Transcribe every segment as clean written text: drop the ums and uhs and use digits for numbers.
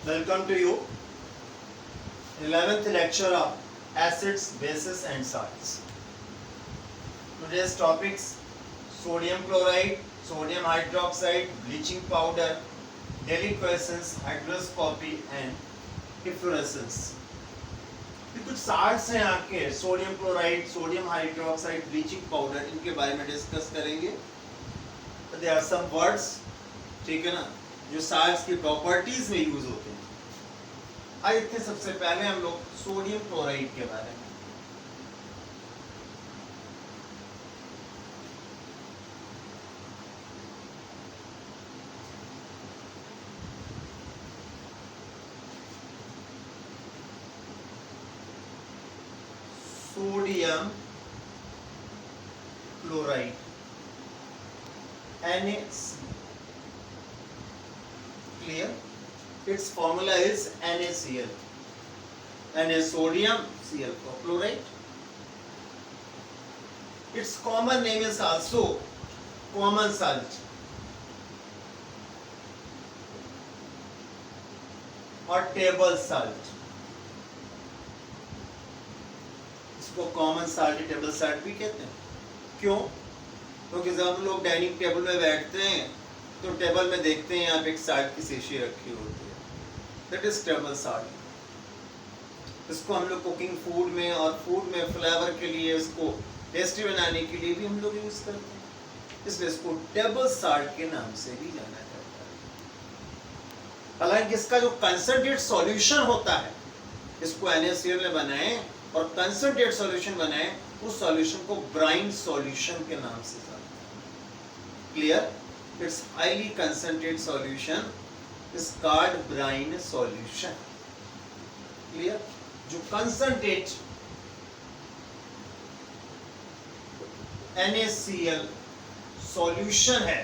Welcome to you. 11th lecture of acids, bases and salts. Today's topics: sodium chloride, sodium hydroxide, bleaching powder, deliquescence, hygroscopy and efflorescence. ये कुछ salts हैं आपके, sodium chloride, sodium hydroxide, bleaching powder, इनके बारे में discuss करेंगे. There are some words, ठीक है ना, जो salts की प्रॉपर्टीज में यूज होते हैं. आज इतने सबसे पहले हम लोग सोडियम क्लोराइड के बारे में. Sodium chloride NaC. Clear? Its formula is NaCl. Na sodium, Cl for chloride. Its common name is also common salt or table salt. इसको कॉमन साल्ट, टेबल साल्ट भी कहते हैं. क्यों? क्योंकि जब हम लोग डाइनिंग टेबल में बैठते हैं तो टेबल में देखते हैं यहाँ पे एक साल्ट की शीशी रखी होती है. That is table salt. इसको हम लोग कुकिंग फूड में और फूड में फ्लेवर के लिए, इसको टेस्टी बनाने के लिए भी हम लोग यूज करते हैं. इसलिए इसको टेबल साल्ट के नाम से भी जाना जाता है. हालांकि इसका जो कंसंट्रेट सॉल्यूशन होता है, इसको NaCl में बनाएं और कंसंट्रेट सॉल्यूशन बनाएं, उस सॉल्यूशन को ब्राइन सॉल्यूशन के नाम से जानते हैं. Clear? It's highly concentrate solution is called brine solution. Clear? जो कंसंट्रेट NaCl सॉल्यूशन है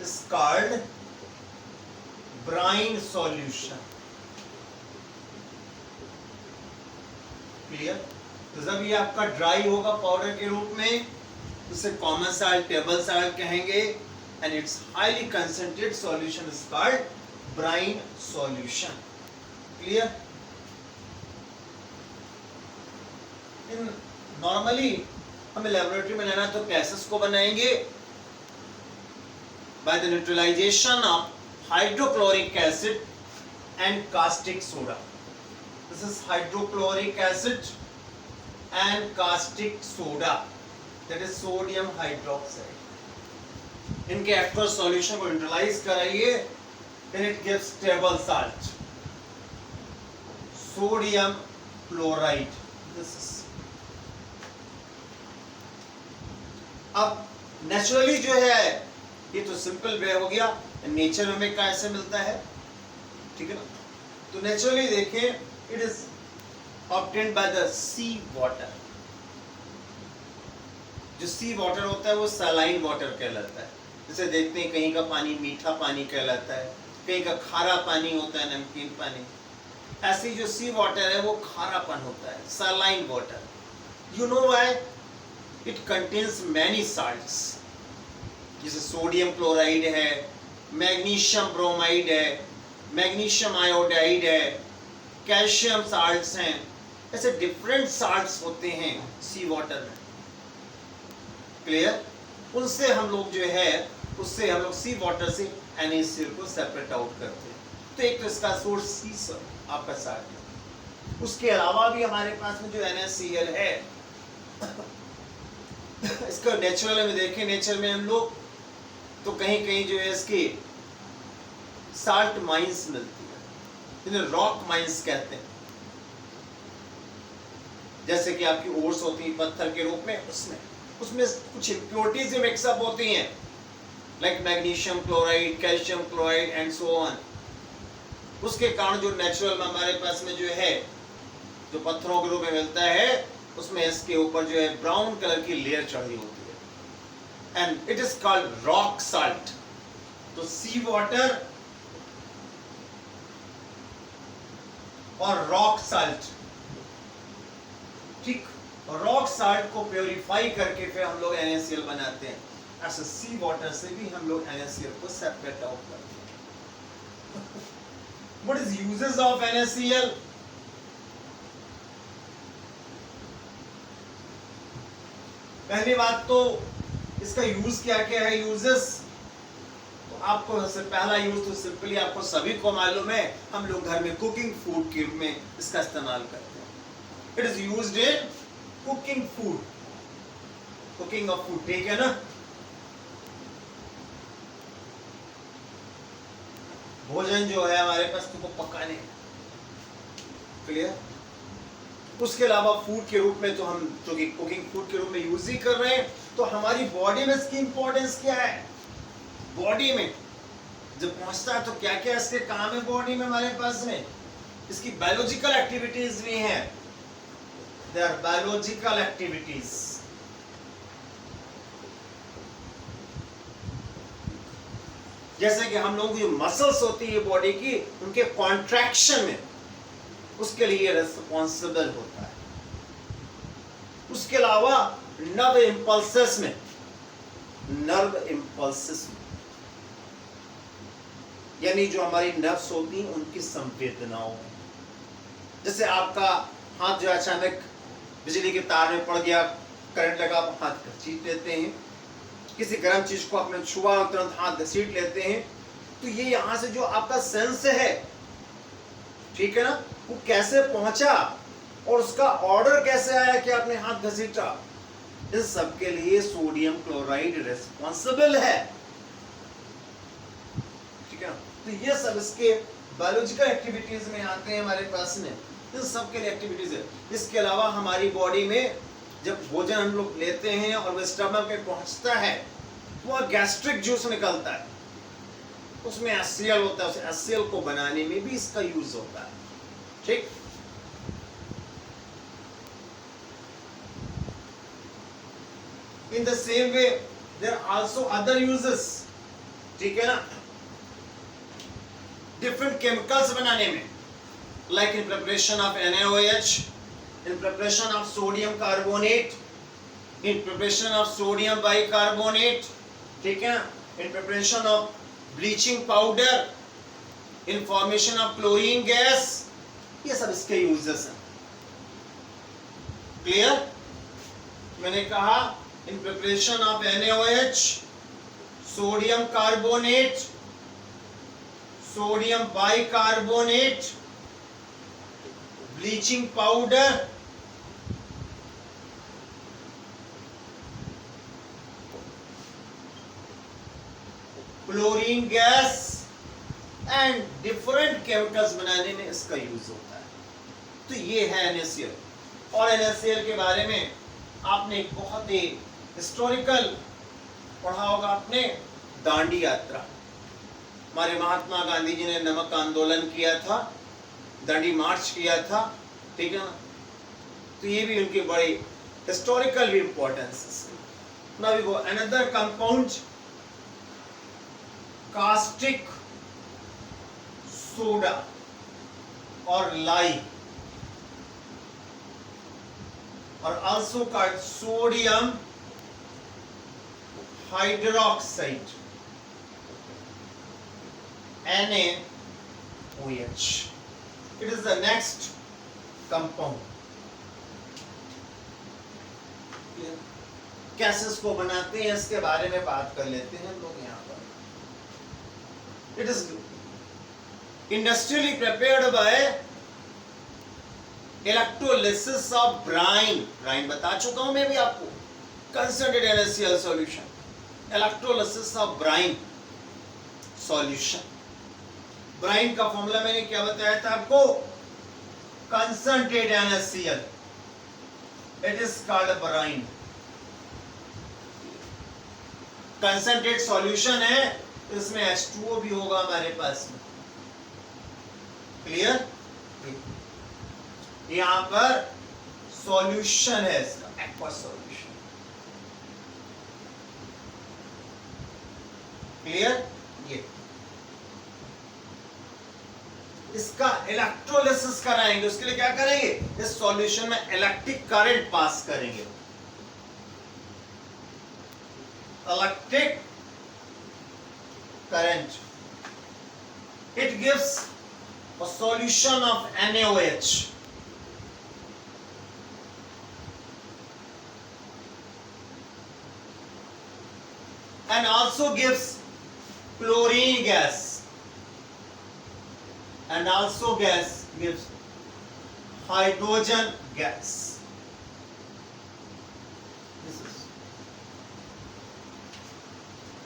is called brine solution. Clear? तो जब ये आपका ड्राई होगा पाउडर के रूप में, उसे कॉमन साल्ट, टेबल साल्ट कहेंगे. And its highly concentrate solution is called brine solution. Clear? In normally हमें लेबोरेटरी में लेना तो गैसेस को बनाएंगे by the neutralisation of hydrochloric acid and caustic soda. This is hydrochloric acid and caustic soda, that is sodium hydroxide. इनके aqueous solution को neutralize कराइए, then it gives table salt, sodium chloride. This is. अब naturally जो है, ये तो simple way हो गया. नेचर में कैसे मिलता है, ठीक है ना? तो naturally देखें, it is obtained by the sea water. जो sea water होता है वो saline water कहलाता है. जैसे देखते हैं कहीं का पानी मीठा पानी कहलाता है, कहीं का खारा पानी होता है, नमकीन पानी. ऐसे जो sea water है वो खारापन होता है, saline water. You know why? It contains many salts. जैसे सोडियम क्लोराइड है, मैग्नीशियम ब्रोमाइड है, मैग्नीशियम आयोडाइड है, कैल्शियम साल्ट्स हैं. ऐसे डिफरेंट साल्ट्स होते हैं सी वाटर में. क्लियर? उनसे हम लोग जो है, उससे हम लोग सी वाटर से NaCl को सेपरेट आउट करते हैं. तो एक तो इसका सोर्स सी आपका साल्ट है. उसके अलावा भी हमारे पास में जो NaCl है इसका नेचुरल में देखें, नेचर में हम लोग तो कहीं कहीं जो है इसकी साल्ट माइंस मिलती है, इन्हें रॉक माइंस कहते हैं. जैसे कि आपकी ओर्स होती है पत्थर के रूप में, उसमें कुछ इम्प्योरिटीज मिक्सअप होती हैं, like magnesium chloride, calcium chloride and so on. उसके कारण जो नेचुरल में हमारे पास में जो है, जो पत्थरों के रूप में मिलता है, उसमें इसके ऊपर जो है ब्राउन कलर की लेयर चढ़ी होती है, and it is called rock salt. तो सी वाटर और रॉक साल्ट, ठीक, रॉक साल्ट को प्योरीफाई करके फिर हम लोग NaCl बनाते हैं. ऐसे सी वाटर से भी हम लोग NaCl को सेपरेट आउट करते हैं. What is uses of NaCl? पहली बात तो इसका यूज क्या क्या है, यूजेस। तो आपको सबसे पहला यूज तो सिंपली आपको सभी को मालूम है, हम लोग घर में कुकिंग फूड के रूप में इसका इस्तेमाल करते हैं। It is used in cooking food, cooking of food, ठीक है ना। भोजन जो है हमारे पास तो पकाने, क्लियर। उसके अलावा फूड के रूप में तो हम जो कि कुकिंग फूड के रूप में यूज ही कर रहे हैं, तो हमारी बॉडी में इसकी इंपॉर्टेंस क्या है, बॉडी में जब पहुंचता है तो क्या क्या इसके काम है बॉडी में हमारे पास में, इसकी बायोलॉजिकल एक्टिविटीज भी हैं, दे आर बायोलॉजिकल एक्टिविटीज। जैसे कि हम लोगों की जो मसल्स होती है बॉडी की, उनके कॉन्ट्रैक्शन में उसके लिए रिस्पॉन्सिबल होता है। उसके अलावा नर्व इंपल्सेस में, नर्व इंपल्सेस में यानी जो हमारी नर्व्स होती हैं उनकी संवेदनाओं में, जैसे आपका हाथ जो अचानक बिजली के तार में पड़ गया, करंट लगा, आप हाथ घसीट लेते हैं, किसी गर्म चीज को आपने छुआ तुरंत हाथ घसीट लेते हैं, तो ये यहां से जो आपका सेंस है, ठीक है ना, वो कैसे पहुंचा और उसका ऑर्डर कैसे आया कि आपने हाथ घसीटा, इस सब के लिए सोडियम क्लोराइड रिस्पॉन्सिबल है, ठीक है ना। तो ये सब इसके बायोलॉजिकल एक्टिविटीज में आते हैं हमारे पास में, इस सब के लिए एक्टिविटीज है। इसके अलावा हमारी बॉडी में जब भोजन हम लोग लेते हैं और वह स्टमक में पहुंचता है, वह गैस्ट्रिक जूस निकलता है, उसमें HCl होता है, उस HCl को बनाने में भी इसका यूज होता है, ठीक। In the same way there are also other uses, ठीक है ना, डिफरेंट केमिकल्स बनाने में, like in preparation of NaOH, in preparation of sodium carbonate, in preparation of sodium bicarbonate, ठीक है, in preparation of bleaching powder, in formation of chlorine gas, ये सब इसके यूजेस हैं, क्लियर। मैंने कहा in preparation of NaOH, sodium carbonate, sodium bicarbonate, bleaching powder, chlorine gas and different chemicals बनाने में इसका यूज होता है। तो ये है NaCl। और NaCl के बारे में आपने एक बहुत ही हिस्टोरिकल पढ़ा होगा आपने, दांडी यात्रा। हमारे महात्मा गांधी जी ने नमक आंदोलन किया था, दांडी मार्च किया था, ठीक है ना। तो ये भी उनकी बड़ी हिस्टोरिकल भी इंपॉर्टेंस है। Now we go another compound, caustic soda और लाई, और also called sodium hydroxide, NaOH। It is the next compound। कैसे इसको बनाते हैं इसके बारे में बात कर लेते हैं हम लोग यहाँ पर। It is industrially prepared by electrolysis of brine। brine बता चुका हूं मैं भी आपको, concentrated NaCl solution, electrolysis of brine solution। Brine का फॉर्मूला मैंने क्या बताया था आपको, concentrate NaCl, it is called brine. Concentrate solution है, इसमें H2O भी होगा हमारे पास में, क्लियर। यहां पर सॉल्यूशन है इसका, एक्वा सॉल्यूशन, क्लियर। ये इसका इलेक्ट्रोलिसिस कराएंगे, उसके लिए क्या करेंगे, इस सॉल्यूशन में इलेक्ट्रिक करंट पास करेंगे, electric current. It gives a solution of NaOH. And also gives chlorine gas. And also gives hydrogen gas.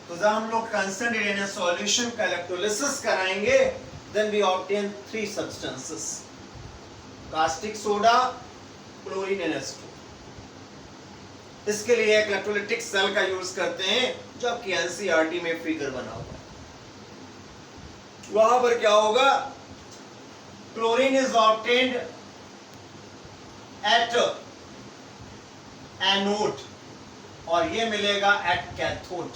तो जब हम लोग concentrated in a solution का electrolysis कराएंगे, then we obtain 3 substances: caustic soda, chlorine and H2. इसके लिए एक electrolytic cell का यूज करते हैं, जो आपकी एनसीईआरटी में फिगर बना हुआ है। वहां पर क्या होगा? Chlorine is obtained at anode और ये मिलेगा एट कैथोड।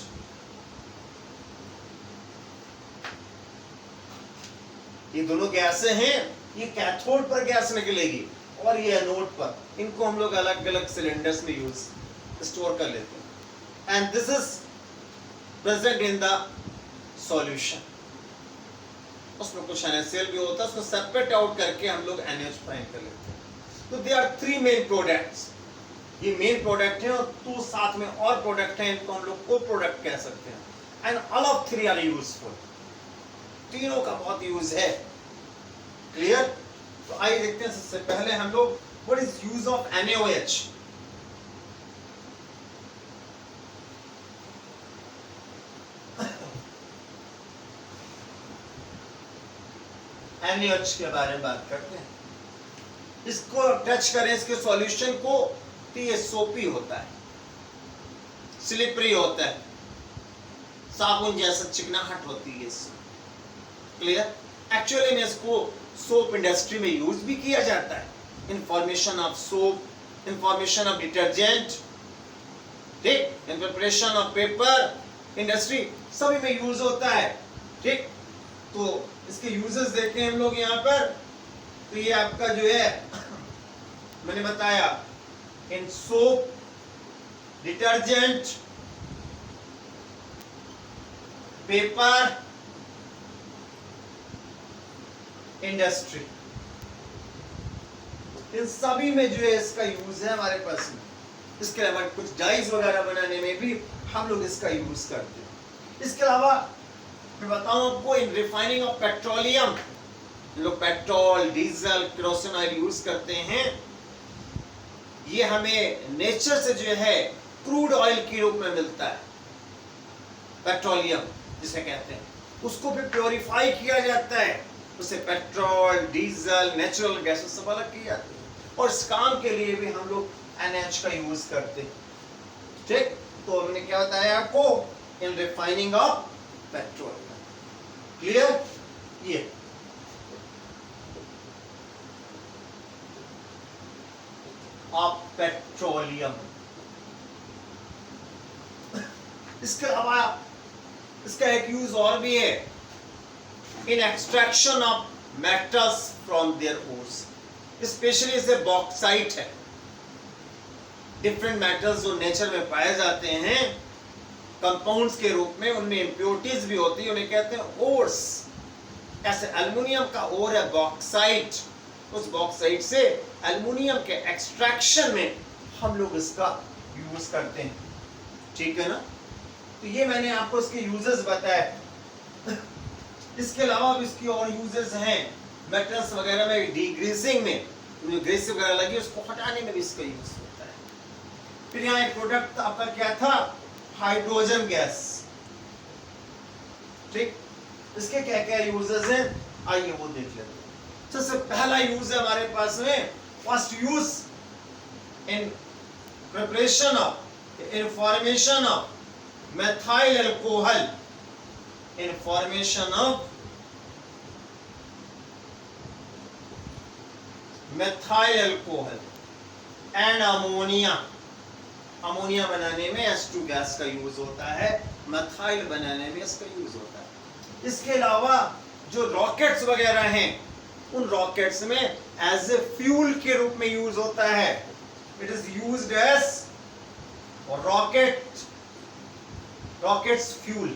ये दोनों गैसें हैं, ये कैथोड पर गैस निकलेगी और ये एनोड पर। इनको हम लोग अलग अलग सिलेंडर्स में यूज स्टोर कर लेते हैं। And this is present in the solution. उसमें कुछ NaCl भी होता है, उसको सेपरेट आउट करके हम लोग NaOH फाइंड कर लेते हैं। तो दे आर 3 मेन प्रोडक्ट्स। ये मेन प्रोडक्ट है और 2 साथ में और प्रोडक्ट हैं, इनको हम लोग को प्रोडक्ट कह सकते हैं। And all of 3 are useful. तीनों का बहुत यूज है। क्लियर? तो आइए देखते हैं। सबसे पहले हम लोग what is use of NaOH। NaOH के बारे में बात करते हैं। इसको टच करें, इसके सॉल्यूशन को, तो ये सोपी होता है, स्लिपरी होता है, साबुन जैसा चिकनाहट होती है इसमें। क्लियर? एक्चुअली में इसको सोप इंडस्ट्री में यूज भी किया जाता है, in formation of soap, in formation of detergent, ठीक, in preparation of paper industry, सभी में यूज होता है। ठीक, तो इसके यूजेस देखें हम लोग यहाँ पर। तो ये आपका जो है मैंने बताया, in soap, detergent, paper industry, इन सभी में जो है इसका यूज है हमारे पास में। इसके अलावा कुछ डाइज वगैरह बनाने में भी हम लोग इसका यूज करते हैं। इसके अलावा मैं बताऊं आपको, इन रिफाइनिंग ऑफ पेट्रोलियम, लोग petrol, diesel, kerosene oil use करते हैं। ये हमें नेचर से जो है क्रूड ऑयल के रूप में मिलता है, पेट्रोलियम जिसे कहते हैं। उसको भी प्योरीफाई किया जाता है, उसे पेट्रोल, डीजल, नेचुरल गैसेस सब अलग की जाती है। और इस काम के लिए भी हम लोग NaOH का यूज करते हैं। ठीक, तो हमने क्या बताया आपको, in refining of petrol. Clear? ये ऑफ पेट्रोलियम। इसके अलावा इसका एक यूज और भी है, in extraction of metals from their ores. Specially इसे बॉक्साइट है। डिफरेंट मेटल्स जो नेचर में पाए जाते हैं कंपाउंड्स के रूप में, उनमें इम्प्योरिटीज भी होती है, उन्हें कहते हैं ओर्स। ऐसे एल्युमिनियम का ओर है बॉक्साइट। उस बॉक्साइट से एल्युमिनियम के एक्सट्रैक्शन में हम लोग इसका यूज करते हैं। ठीक है ना? तो ये मैंने आपको इसके यूजेस बताए। इसके अलावा भी इसकी और यूजेस हैं, मेटल्स वगैरह में डीग्रीसिंग में, जो ग्रीस वगैरह लगी उसको हटाने में भी इसका यूज होता है। फिर यहाँ एक प्रोडक्ट आपका क्या था, हाइड्रोजन गैस। ठीक, इसके क्या क्या यूजेस हैं, आइए वो देख लेते हैं। सबसे पहला यूज है हमारे पास में, first use in preparation of, in formation of methyl alcohol, in formation of methyl alcohol and ammonia। Ammonia बनाने में H2 गैस का यूज होता है, methyl बनाने में इसका यूज होता है। इसके अलावा जो रॉकेट्स वगैरह हैं, उन रॉकेट्स में एज ए फ्यूल के रूप में यूज होता है। It is used as rockets fuel,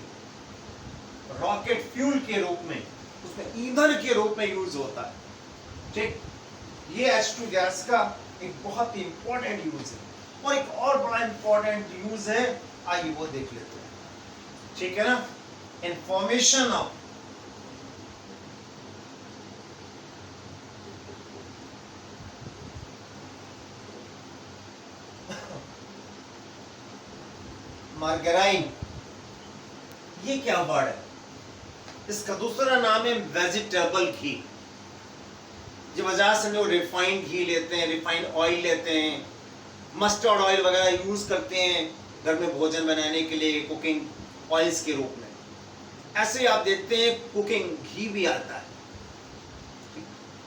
rocket fuel के रूप में उसमें ईंधन के रूप में यूज होता है। ठीक, ये H2 गैस का एक बहुत ही इंपॉर्टेंट यूज है। और एक और बड़ा इंपॉर्टेंट यूज है, आइए वो देख लेते हैं। ठीक है ना, इंफॉर्मेशन ऑफ मार्गराइन, ये क्या वर्ड है? इसका दूसरा नाम है वेजिटेबल घी। जो बाजार से लोग रिफाइंड घी लेते हैं, रिफाइंड ऑयल लेते हैं, मस्टर्ड ऑयल वगैरह यूज करते हैं घर में भोजन बनाने के लिए कुकिंग ऑयल्स के रूप में। ऐसे आप देखते हैं कुकिंग घी भी आता है,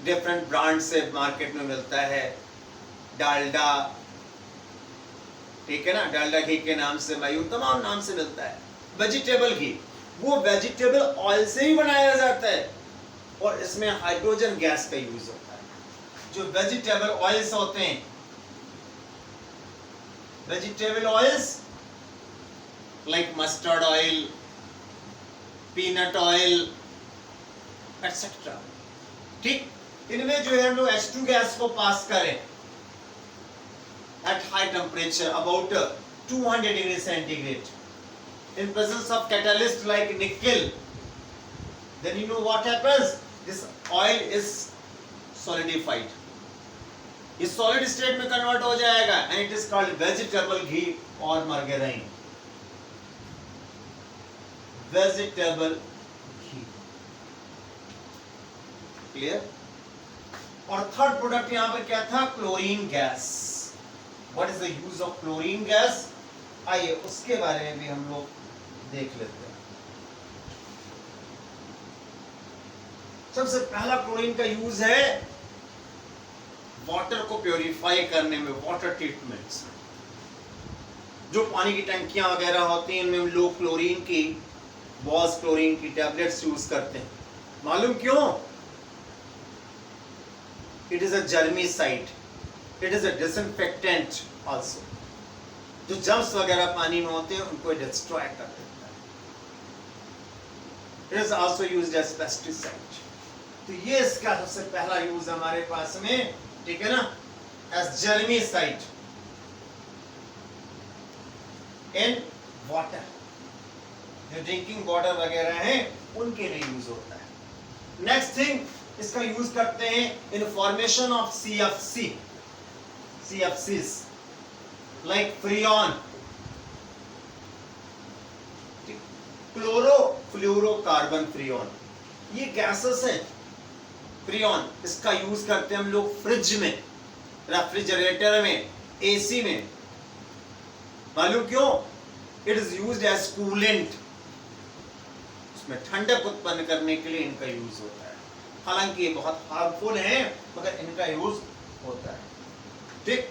डिफरेंट ब्रांड से मार्केट में मिलता है। डालडा, ठीक है ना, डालडा घी के नाम से, मायूर, तमाम नाम से मिलता है। वेजिटेबल घी, वो वेजिटेबल ऑयल से ही बनाया जाता है और इसमें हाइड्रोजन गैस का यूज होता है। जो वेजिटेबल ऑयल्स होते हैं, vegetable oils like mustard oil, peanut oil etcetera, ठीक, इनमें जो है हम लोग H2 गैस को पास करें at high temperature about 200 degree centigrade in presence of catalyst like nickel, then you know what happens, this oil is solidified, इस solid state में convert हो जाएगा and it is called vegetable ghee or margarine, vegetable ghee, clear। और third product यहां पर क्या था, chlorine gas. What is the use of chlorine gas? आइए उसके बारे में भी हम लोग देख लेते हैं। सबसे पहला क्लोरीन का यूज है वाटर को प्योरीफाई करने में, वाटर ट्रीटमेंट्स। जो पानी की टंकियां वगैरह होती हैं इनमें लोग क्लोरीन की, बॉस क्लोरीन की टैबलेट्स यूज करते हैं। मालूम क्यों? It is a germicide, it is a disinfectant also. जो जर्म्स वगैरह पानी में होते हैं उनको डिस्ट्रॉय कर देता है। It is also used as pesticide. तो ये इसका सबसे पहला यूज हमारे पास में, ठीक है ना, एज जर्मीसाइड इन वाटर। जो ड्रिंकिंग वाटर वगैरह है उनके लिए यूज होता है। नेक्स्ट थिंग, इसका यूज करते हैं इन formation of CFCs like freon, chlorofluorocarbon freon, ये गैसेस हैं। फ्रियॉन इसका यूज करते हैं हम लोग फ्रिज में, रेफ्रिजरेटर में, AC में। मालूम क्यों? It is used as coolant, उसमें ठंडक उत्पन्न करने के लिए इनका यूज होता है। हालांकि ये बहुत हार्मफुल है मगर इनका यूज होता है। ठीक,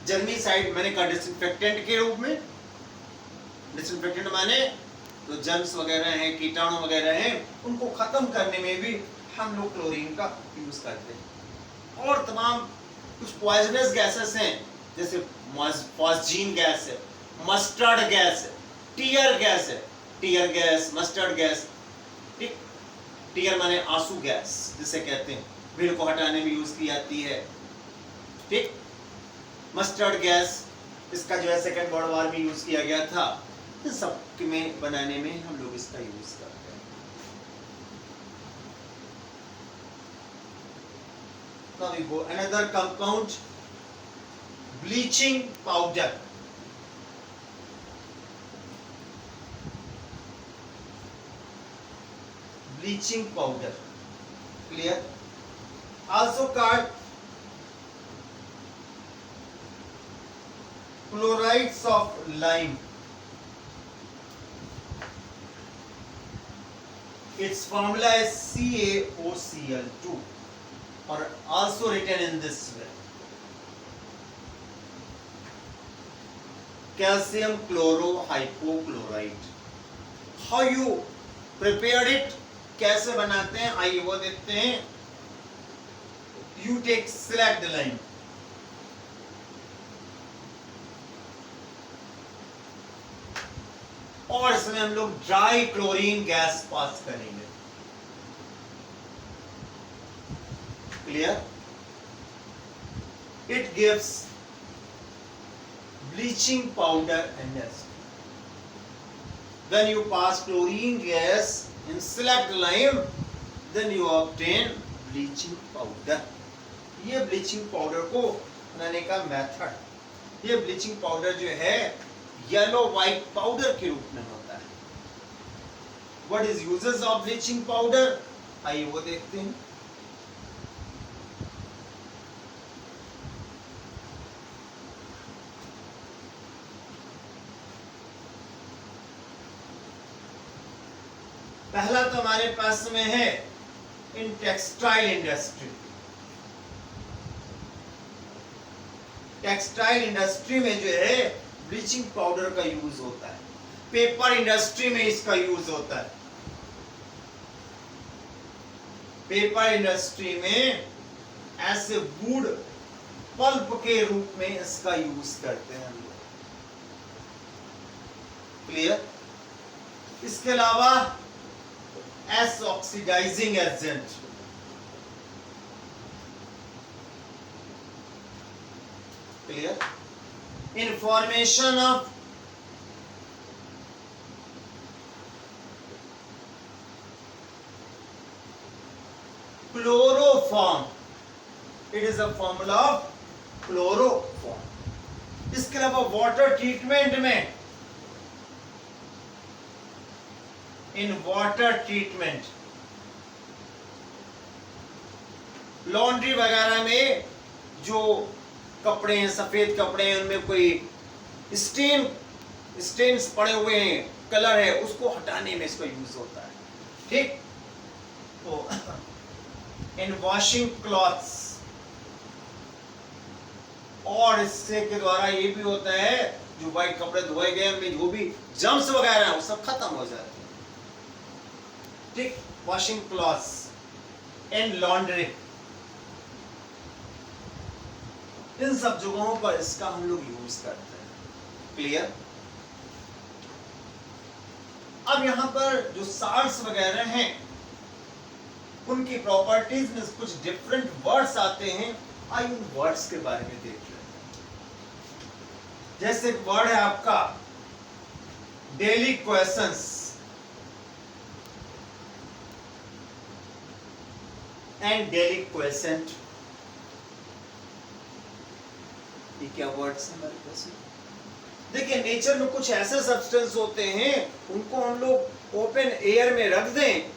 जर्मीसाइड मैंने कहा डिसइंफेक्टेंट के रूप में। डिसइंफेक्टेंट माने जो जर्म्स वगैरह हैं, कीटाणु वगैरह हैं, उनको खत्म करने में भी हम लोग क्लोरीन का यूज करते हैं। और तमाम कुछ पॉइजनस गैसेस हैं, जैसे फॉस्जीन गैस है, मस्टर्ड गैस है, टीयर गैस है, टीयर गैस, मस्टर्ड गैस। ठीक, टीयर माने आंसू गैस जिसे कहते हैं, भीड़ को हटाने में यूज की जाती है। ठीक, मस्टर्ड गैस, इसका जो है सेकेंड वर्ल्ड वॉर में यूज किया गया था। इस सब में बनाने में हम लोग इसका यूज करते हैं। Now we go another compound, bleaching powder। bleaching powder, clear, also called chlorides of lime। its formula is CaOCl2 or also written in this way, calcium chlorohypochlorite। how you prepared it, कैसे बनाते हैं आइए वो देखते हैं। You take select the lime, और इसमें हम लोग ड्राई क्लोरीन गैस पास करेंगे। Clear? It gives bleaching powder energy. When you pass chlorine gas in select lime, then you obtain bleaching powder. ये bleaching powder को बनाने का मेथड, ये bleaching powder जो है येलो व्हाइट पाउडर के रूप में होता है. What is uses of bleaching powder? आइए वो देखते हैं. पहला तो हमारे पास में है in textile industry. Textile industry में जो है ब्लीचिंग पाउडर का यूज होता है. पेपर इंडस्ट्री में इसका यूज होता है. पेपर इंडस्ट्री में ऐसे वुड पल्प के रूप में इसका यूज करते हैं हम लोग. क्लियर? इसके अलावा as oxidising agent, clear, in formation of chloroform. It is a formula of chloroform. इसके अलावा वाटर ट्रीटमेंट में, इन वाटर ट्रीटमेंट, लॉन्ड्री वगैरह में जो कपड़े हैं, सफेद कपड़े हैं, उनमें कोई स्टेन्स पड़े हुए हैं, कलर है, उसको हटाने में इसका यूज होता है. ठीक. तो इन वॉशिंग क्लॉथ्स, और इससे के द्वारा ये भी होता है जो वाइट कपड़े धोए गए उनमें जो भी जर्म्स वगैरह हैं वो सब खत्म हो जाते हैं. ठीक. वॉशिंग क्लॉथ्स एंड लॉन्ड्री, इन सब जगहों पर इसका हम लोग यूज करते हैं. क्लियर? अब यहां पर जो साल्ट्स वगैरह हैं उनकी प्रॉपर्टीज में कुछ डिफरेंट वर्ड्स आते हैं. आइए उन वर्ड्स के बारे में देख लेते हैं. जैसे एक वर्ड है आपका डेलिक्वेसेंस एंड डेलिक्वेसेंट. ये क्या वर्ड्स हैं हमारे पास? देखिए, नेचर में कुछ ऐसे सब्सटेंस होते हैं उनको हम लोग ओपन एयर में रख दें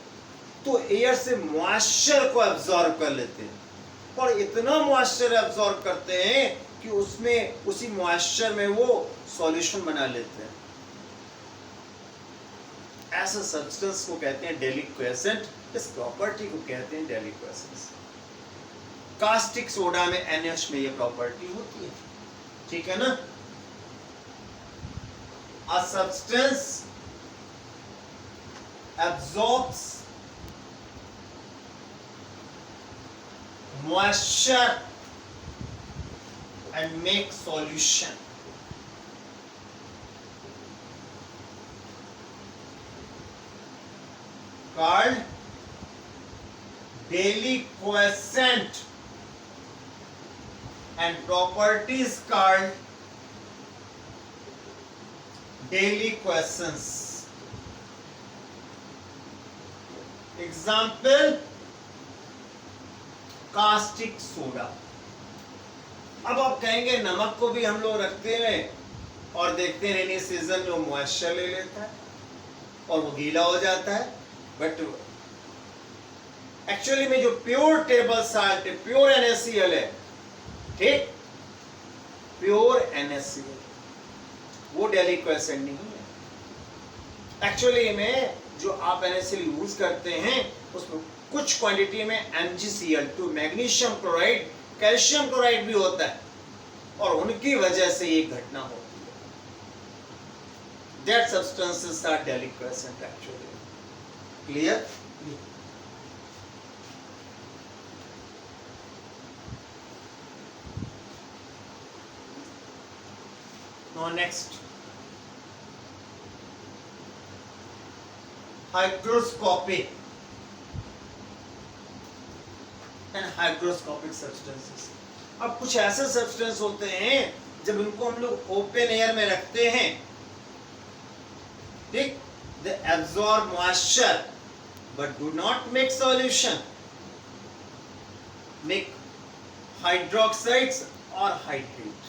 तो एयर से मॉइस्चर को एब्जॉर्ब कर लेते हैं, और इतना मॉइस्चर एब्जॉर्ब करते हैं कि उसमें उसी मॉइस्चर में वो सॉल्यूशन बना लेते हैं. ऐसे सब्सटेंस को कहते हैं डेलिक्वेसेंट. इस प्रॉपर्टी को कहते हैं डेलिक्वेसेंस. कास्टिक सोडा में NH में ये प्रॉपर्टी होती है. ठीक है ना? A substance absorbs moisture and makes solution. Called deliquescent, and properties called deliquescence. Example, caustic soda. अब आप कहेंगे नमक को भी हम लोग रखते हैं और देखते हैं रेनी सीजन में मॉइस्चर ले लेता है और वो गीला हो जाता है. बट एक्चुअली में जो प्योर टेबल साल्ट है, प्योर NaCl है, ठीक, प्योर NaCl, वो डेलिक्वेसेंट नहीं है. एक्चुअली में जो आप NaCl यूज करते हैं उसमें कुछ क्वांटिटी में MgCl2, magnesium chloride, calcium chloride भी होता है, और उनकी वजह से ये घटना होती है. That substances are deliquescent actually. Clear? Now next, hygroscopy and hygroscopic substances. अब कुछ ऐसे सब्सटेंस होते हैं जब इनको हम लोग ओपन एयर में रखते हैं, ठीक, they absorb moisture but do not make solution, make hydroxides और hydrate,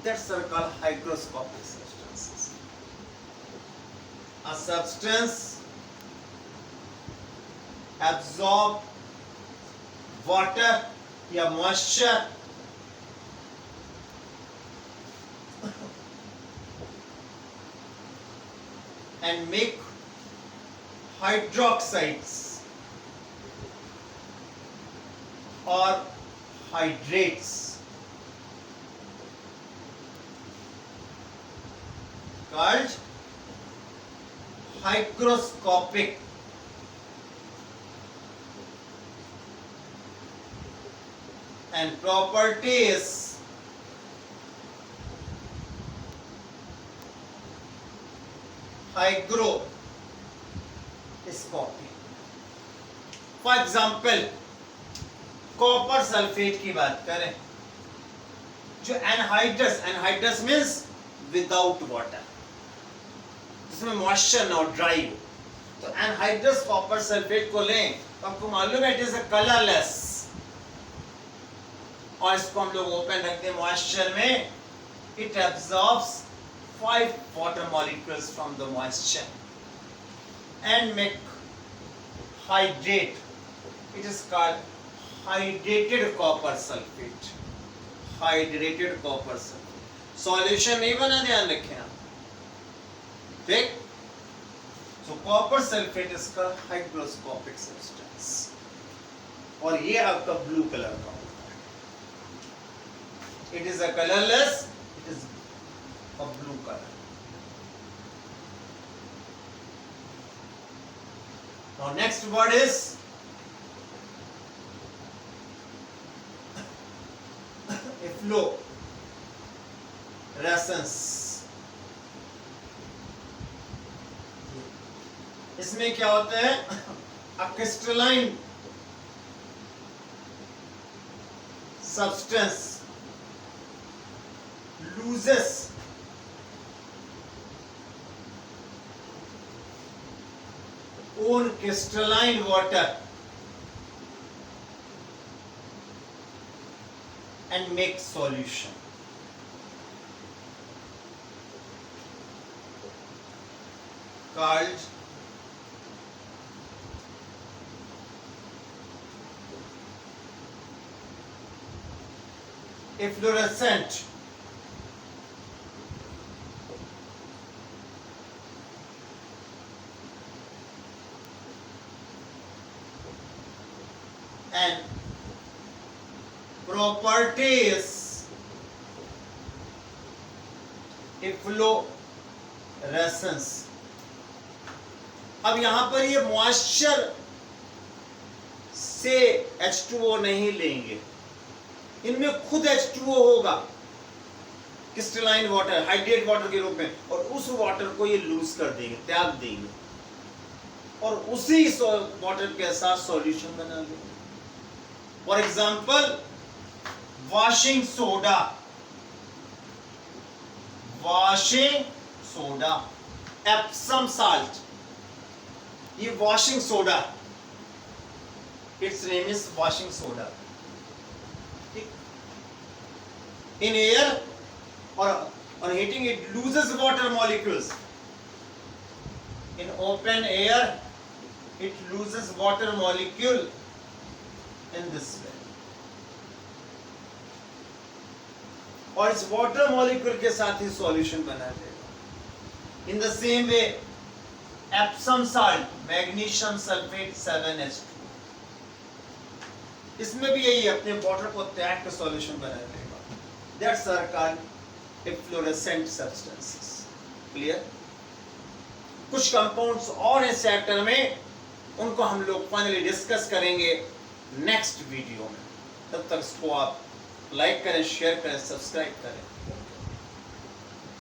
that's are called hygroscopic substances. A substance absorb water या moisture and make hydroxides or hydrates called hygroscopic and properties hygroscopic। For example copper sulphate की बात करें, जो anhydrous means without water, जिसमें moisture ना हो, dry हो, तो एनहाइड्रस कॉपर सल्फेट को लें तो आपको मालूम है इट इज अ कलरलेस, और इसको हम लोग ओपन रखते हैं मॉइस्चर में, it absorbs 5 water molecules from the moisture and make hydrate, it is called hydrated copper sulfate, hydrated copper sulfate। Solution नहीं बना, ध्यान रखें आप, ठीक। So copper sulfate is called hygroscopic substance, और ये आपका ब्लू कलर का होता है, it is a colorless, it is a blue color। Now next word is efflorescence। इसमें क्या होता है, a crystalline substance loses own crystalline water and makes solution, called efflorescent and properties efflorescence। अब यहां पर ये मॉइस्चर से H2O नहीं लेंगे, इनमें खुद H2O होगा क्रिस्टलाइन वाटर, हाइड्रेट वाटर के रूप में, और उस वाटर को ये लूज कर देंगे, त्याग देंगे, और उसी वाटर के साथ सॉल्यूशन बना देंगे। For example washing soda, Epsom salt, ये washing soda, it's name is washing soda. In air or on heating it loses water molecules, in open air it loses water molecule in this way, और इस water molecule के साथ ही solution बना देगा। In the same way Epsom salt, magnesium sulfate 7H2, इसमें भी यही अपने water को त्याग के solution बना देगा। That's are called efflorescent substances। Clear? कुछ कंपाउंड्स और इस चैप्टर में, उनको हम लोग फाइनली डिस्कस करेंगे नेक्स्ट वीडियो में। तब तक इसको आप लाइक करें, शेयर करें, सब्सक्राइब करें।